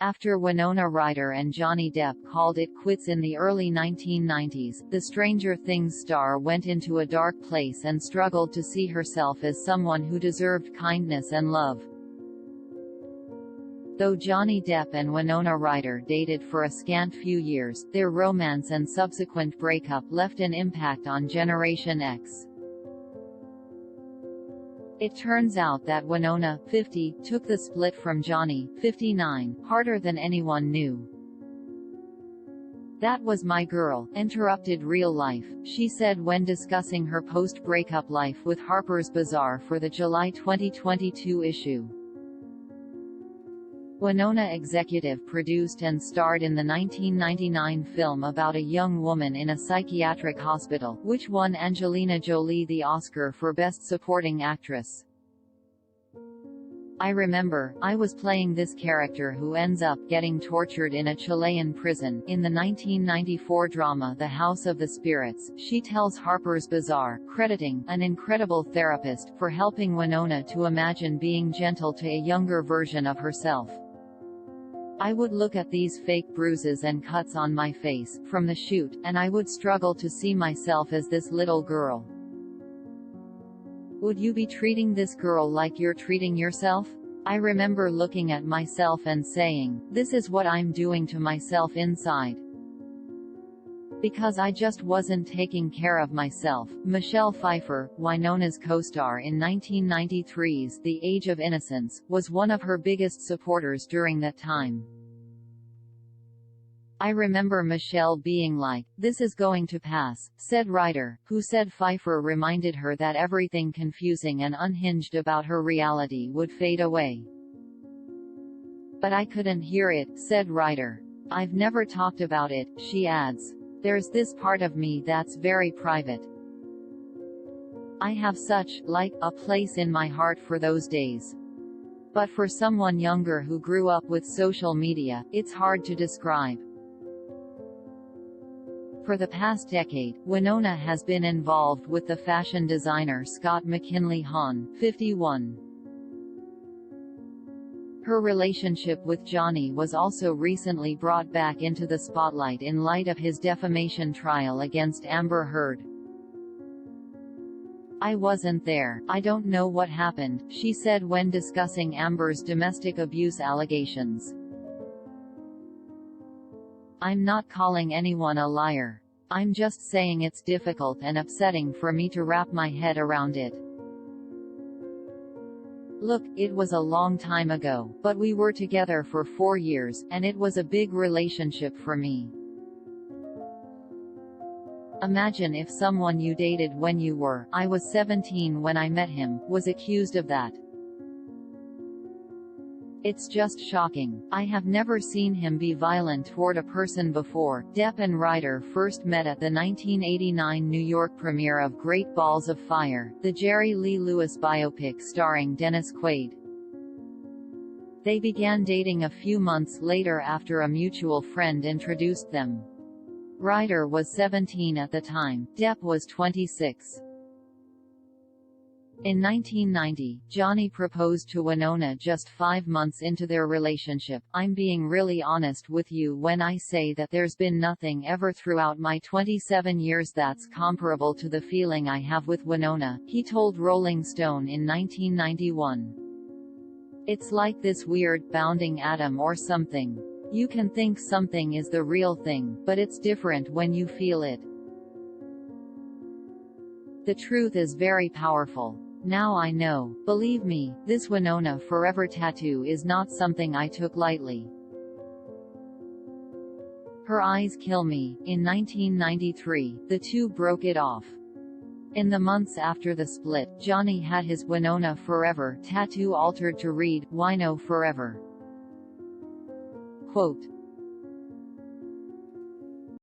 After Winona Ryder and Johnny Depp called it quits in the early 1990s, the Stranger Things star went into a dark place and struggled to see herself as someone who deserved kindness and love. Though Johnny Depp and Winona Ryder dated for a scant few years, their romance and subsequent breakup left an impact on Generation X. It turns out that Winona, 50, took the split from Johnny, 59, harder than anyone knew. "That was my girl," interrupted real life, she said when discussing her post-breakup life with Harper's Bazaar for the July 2022 issue. Winona executive produced and starred in the 1999 film about a young woman in a psychiatric hospital, which won Angelina Jolie the Oscar for Best Supporting Actress. "I remember, I was playing this character who ends up getting tortured in a Chilean prison, in the 1994 drama The House of the Spirits," she tells Harper's Bazaar, crediting an incredible therapist for helping Winona to imagine being gentle to a younger version of herself. "I would look at these fake bruises and cuts on my face, from the shoot, and I would struggle to see myself as this little girl. Would you be treating this girl like you're treating yourself? I remember looking at myself and saying, this is what I'm doing to myself inside. Because I just wasn't taking care of myself." Michelle Pfeiffer, Winona's co-star in 1993's The Age of Innocence, was one of her biggest supporters during that time. "I remember Michelle being like, this is going to pass," said Ryder, who said Pfeiffer reminded her that everything confusing and unhinged about her reality would fade away. "But I couldn't hear it," said Ryder. "I've never talked about it," she adds. "There's this part of me that's very private. I have such, a place in my heart for those days. But for someone younger who grew up with social media, it's hard to describe." For the past decade, Winona has been involved with the fashion designer Scott McKinley-Hahn, 51. Her relationship with Johnny was also recently brought back into the spotlight in light of his defamation trial against Amber Heard. "I wasn't there, I don't know what happened," she said when discussing Amber's domestic abuse allegations. "I'm not calling anyone a liar. I'm just saying it's difficult and upsetting for me to wrap my head around it. Look, it was a long time ago, but we were together for 4 years, and it was a big relationship for me. Imagine if someone you dated when you were, I was 17 when I met him, was accused of that. It's just shocking. I have never seen him be violent toward a person before." Depp and Ryder first met at the 1989 New York premiere of Great Balls of Fire, the Jerry Lee Lewis biopic starring Dennis Quaid. They began dating a few months later after a mutual friend introduced them. Ryder was 17 at the time, Depp was 26. In 1990, Johnny proposed to Winona just 5 months into their relationship. "I'm being really honest with you when I say that there's been nothing ever throughout my 27 years that's comparable to the feeling I have with Winona," he told Rolling Stone in 1991. "It's like this weird, bounding atom or something. You can think something is the real thing, but it's different when you feel it. The truth is very powerful. Now I know. Believe me, this Winona Forever tattoo is not something I took lightly. Her eyes kill me." In 1993, the two broke it off. In the months after the split, Johnny had his Winona Forever tattoo altered to read, Wino Forever. Quote,